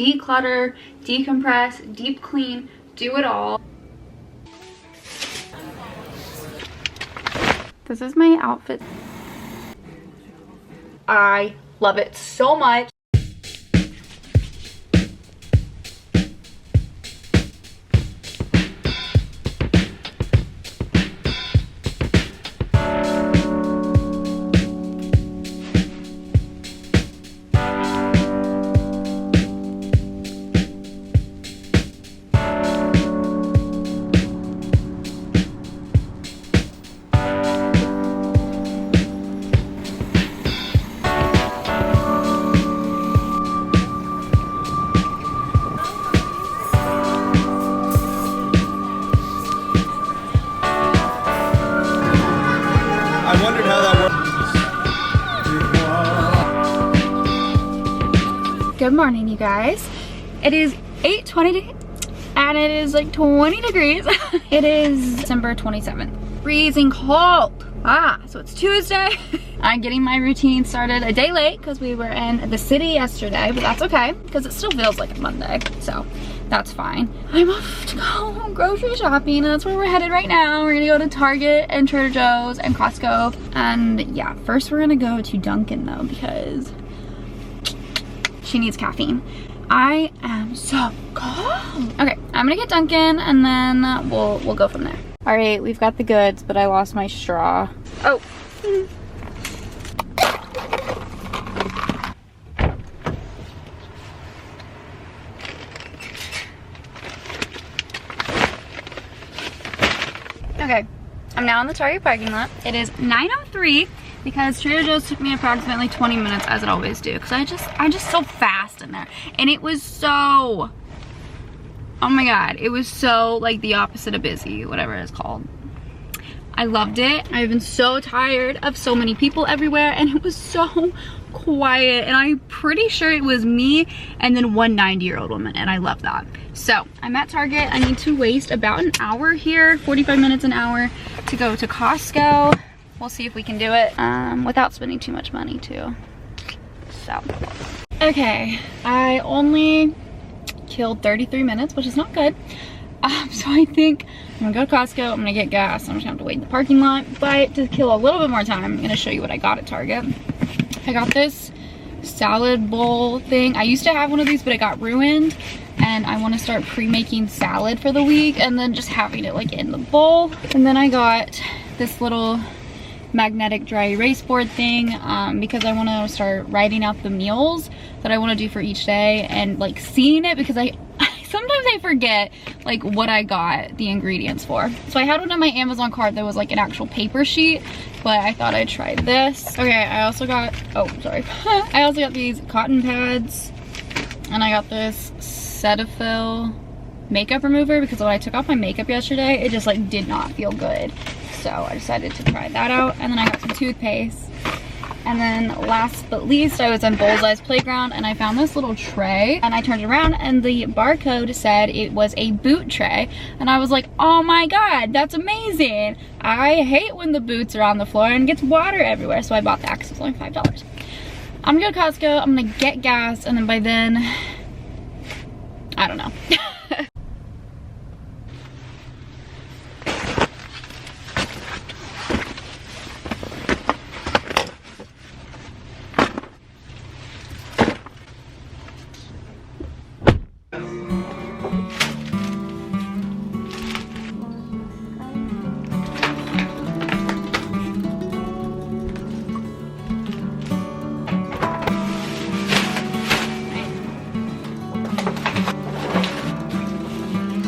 declutter, decompress, deep clean, do it all. This is my outfit. I love it so much. I wondered how that worked. Good morning, you guys. It is 8:20 and it is like 20 degrees. It is December 27th. Freezing cold. So it's Tuesday. I'm getting my routine started a day late because we were in the city yesterday, but that's okay because it still feels like a Monday, so that's fine. I'm off to go grocery shopping, and that's where we're headed right now. We're gonna go to Target and Trader Joe's and Costco, and yeah, first we're gonna go to Dunkin' though because she needs caffeine. I am so cold. Okay, I'm gonna get Dunkin' and then we'll go from there. All right, we've got the goods, but I lost my straw. Oh. Okay, I'm now in the Target parking lot. It is 9:03 because Trader Joe's took me approximately 20 minutes, as it always do, because I'm just so fast in there. And it was so, oh my god, it was so like the opposite of busy, whatever it's called. I loved it. I've been so tired of so many people everywhere, and it was so quiet, and I'm pretty sure it was me and then one 90-year-old woman, and I love that. So I'm at Target. I need to waste about an hour here, 45 minutes an hour, to go to Costco. We'll see if we can do it without spending too much money too. So okay, I only killed 33 minutes, which is not good. So I think I'm gonna go to Costco, I'm gonna get gas, I'm just gonna have to wait in the parking lot. But to kill a little bit more time, I'm gonna show you what I got at Target. I got this salad bowl thing. I used to have one of these, but it got ruined, and I want to start pre-making salad for the week and then just having it like in the bowl. And then I got this little magnetic dry erase board thing because I want to start writing out the meals that I want to do for each day and like seeing it, because sometimes I forget like what I got the ingredients for. So I had one on my Amazon cart that was like an actual paper sheet, but I thought I'd try this. Okay, I also got, oh sorry, I also got these cotton pads, and I got this Cetaphil makeup remover because when I took off my makeup yesterday, it just like did not feel good. So I decided to try that out. And then I got some toothpaste. And then last but least, I was in Bullseye's Playground and I found this little tray, and I turned it around and the barcode said it was a boot tray. And I was like, oh my god, that's amazing. I hate when the boots are on the floor and gets water everywhere. So I bought that because it was only $5. I'm gonna go to Costco, I'm gonna get gas, and then by then, I don't know.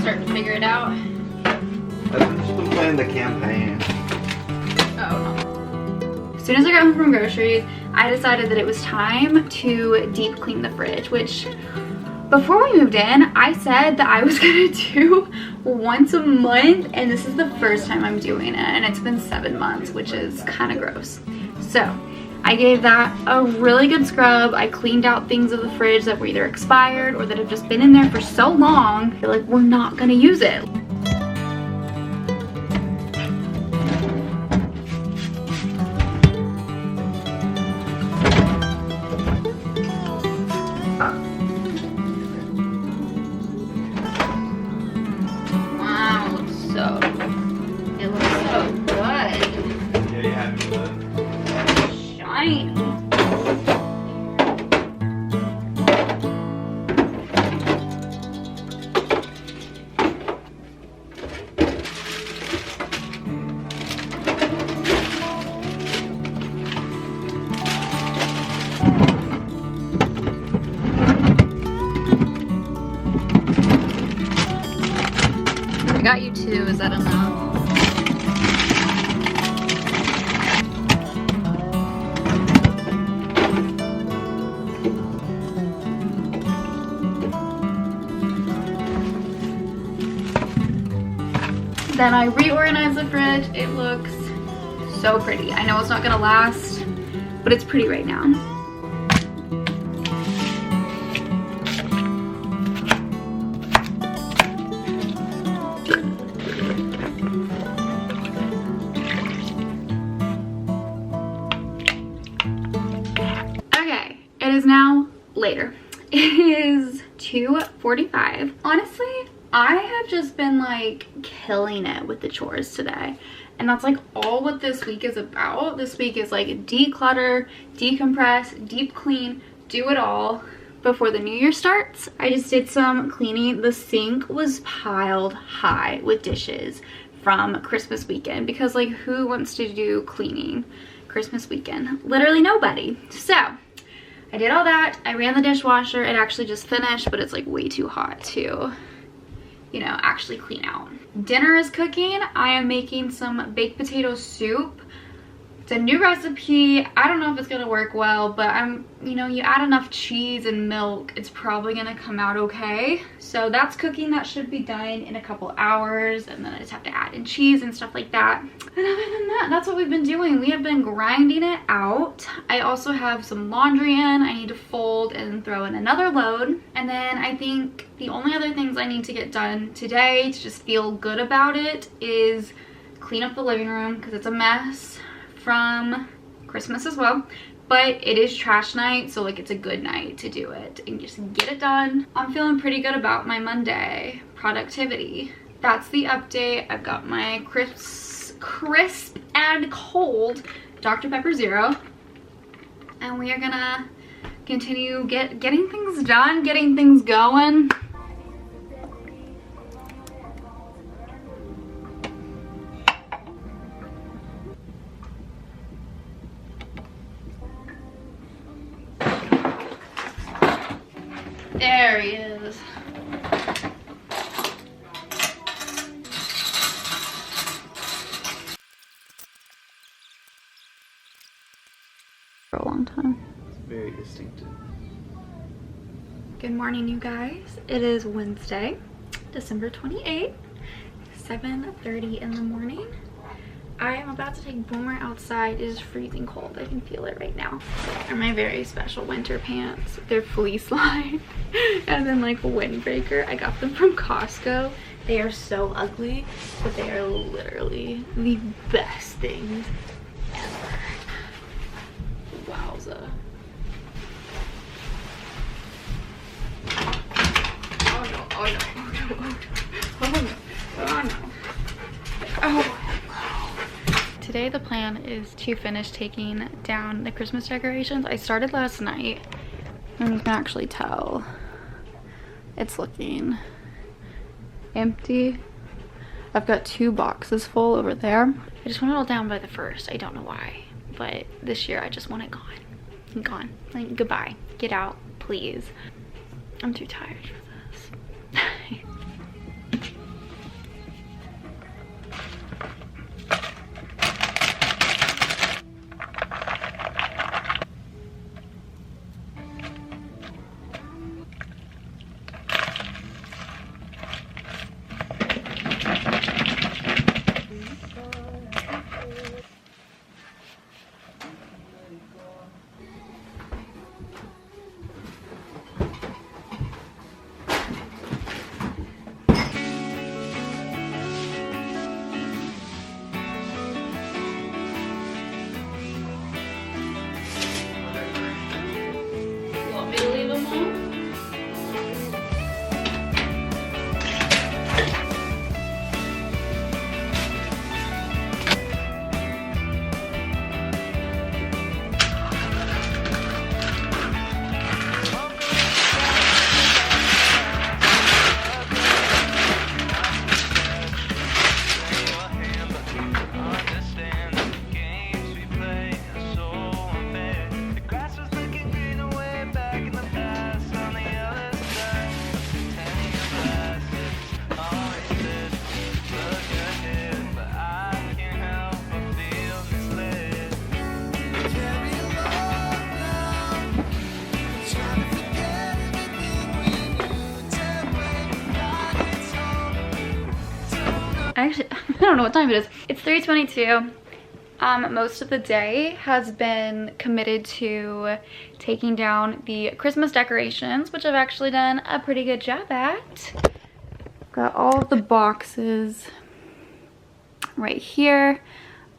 Starting to figure it out. I've just been playing the campaign. Oh no. As soon as I got home from groceries, I decided that it was time to deep clean the fridge, which before we moved in, I said that I was gonna do once a month, and this is the first time I'm doing it, and it's been 7 months, which is kind of gross. So I gave that a really good scrub. I cleaned out things of the fridge that were either expired or that have just been in there for so long, I feel like we're not gonna use it. I got you 2, is that enough? Then I reorganized the fridge. It looks so pretty. I know it's not gonna last, but it's pretty right now. Okay, it is now later. It is 2:45. Honestly, I have just been like killing it with the chores today. And that's like all what this week is about. This week is like declutter, decompress, deep clean, do it all before the new year starts. I just did some cleaning. The sink was piled high with dishes from Christmas weekend because like who wants to do cleaning Christmas weekend? Literally nobody. So I did all that. I ran the dishwasher. It actually just finished, but it's like way too hot to, you know, actually clean out. Dinner is cooking. I am making some baked potato soup. It's a new recipe. I don't know if it's gonna work well, but you know, you add enough cheese and milk, it's probably gonna come out okay. So that's cooking. That should be done in a couple hours, and then I just have to add in cheese and stuff like that. And other than that, that's what we've been doing. We have been grinding it out. I also have some laundry in. I need to fold and throw in another load. And then I think the only other things I need to get done today to just feel good about it is clean up the living room because it's a mess from Christmas as well. But it is trash night, so like it's a good night to do it and just get it done. I'm feeling pretty good about my Monday productivity. That's the update. I've got my crisp and cold Dr. Pepper Zero, and we are gonna continue getting things done, getting things going. There he is. For a long time. It's very distinctive. Good morning, you guys. It is Wednesday, December 28th, 7:30 in the morning. I am about to take Boomer outside. It is freezing cold. I can feel it right now. They're my very special winter pants. They're fleece lined and then like a windbreaker. I got them from Costco. They are so ugly, but they are literally the best things ever. Wowza. Oh no, oh no, oh no, oh no, oh no, oh no. Oh. Today the plan is to finish taking down the Christmas decorations. I started last night, and you can actually tell it's looking empty. I've got 2 boxes full over there. I just want it all down by the 1st. I don't know why, but this year I just want it gone. Gone. Like, goodbye. Get out, please. I'm too tired for this. Actually, I don't know what time it is. It's 3:22. Most of the day has been committed to taking down the Christmas decorations, which I've actually done a pretty good job at. Got all of the boxes right here.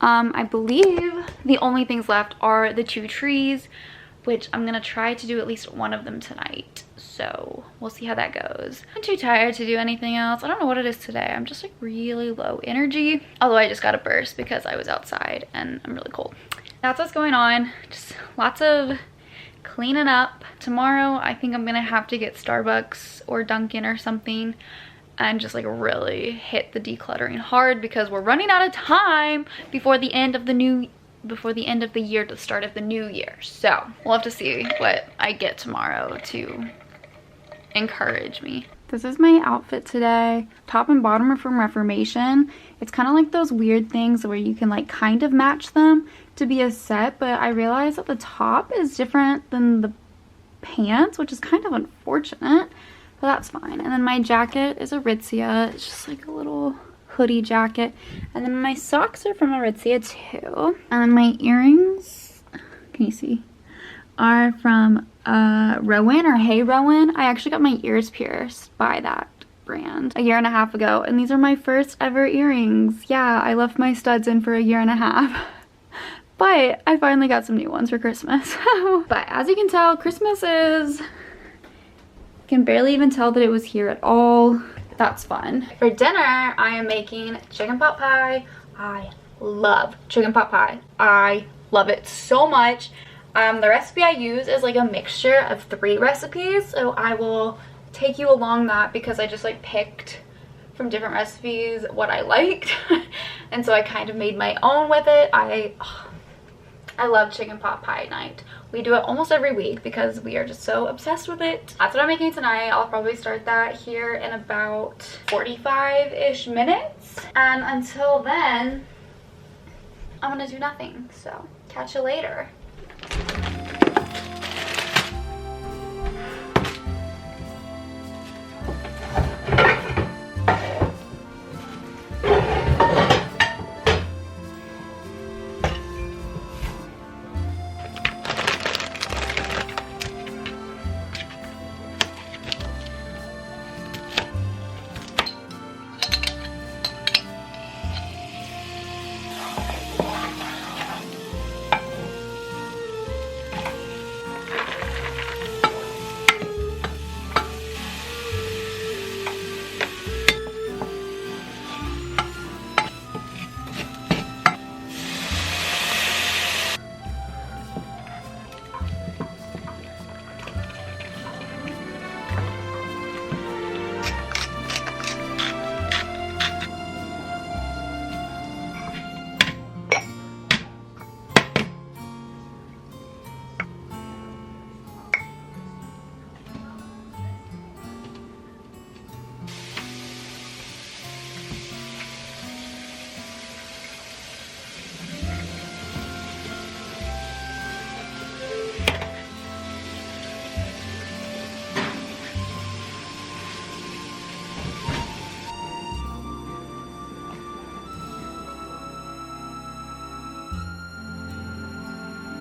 I believe the only things left are the 2 trees, which I'm gonna try to do at least one of them tonight. So we'll see how that goes. I'm too tired to do anything else. I don't know what it is today. I'm just like really low energy. Although I just got a burst because I was outside and I'm really cold. That's what's going on. Just lots of cleaning up. Tomorrow I think I'm gonna have to get Starbucks or Dunkin' or something and just like really hit the decluttering hard because we're running out of time before the end of the year to the start of the new year. So we'll have to see what I get tomorrow to encourage me. This is my outfit today. Top and bottom are from Reformation. It's kind of like those weird things where you can like kind of match them to be a set, but I realized that the top is different than the pants, which is kind of unfortunate, but that's fine. And then my jacket is Aritzia. It's just like a little hoodie jacket. And then my socks are from Aritzia too. And then my earrings, can you see, are from Rowan or Hey Rowan. I actually got my ears pierced by that brand a year and a half ago, and these are my first ever earrings. Yeah, I left my studs in for a year and a half. But I finally got some new ones for Christmas. But as you can tell, Christmas is... can barely even tell that it was here at all. That's fun. For dinner, I am making chicken pot pie. I love chicken pot pie. I love it so much. The recipe I use is like a mixture of 3 recipes, so I will take you along that because I just like picked from different recipes what I liked. And so I kind of made my own with it. I love chicken pot pie night. We do it almost every week because we are just so obsessed with it. That's what I'm making tonight. I'll probably start that here in about 45-ish minutes. And until then, I'm gonna do nothing. So catch you later.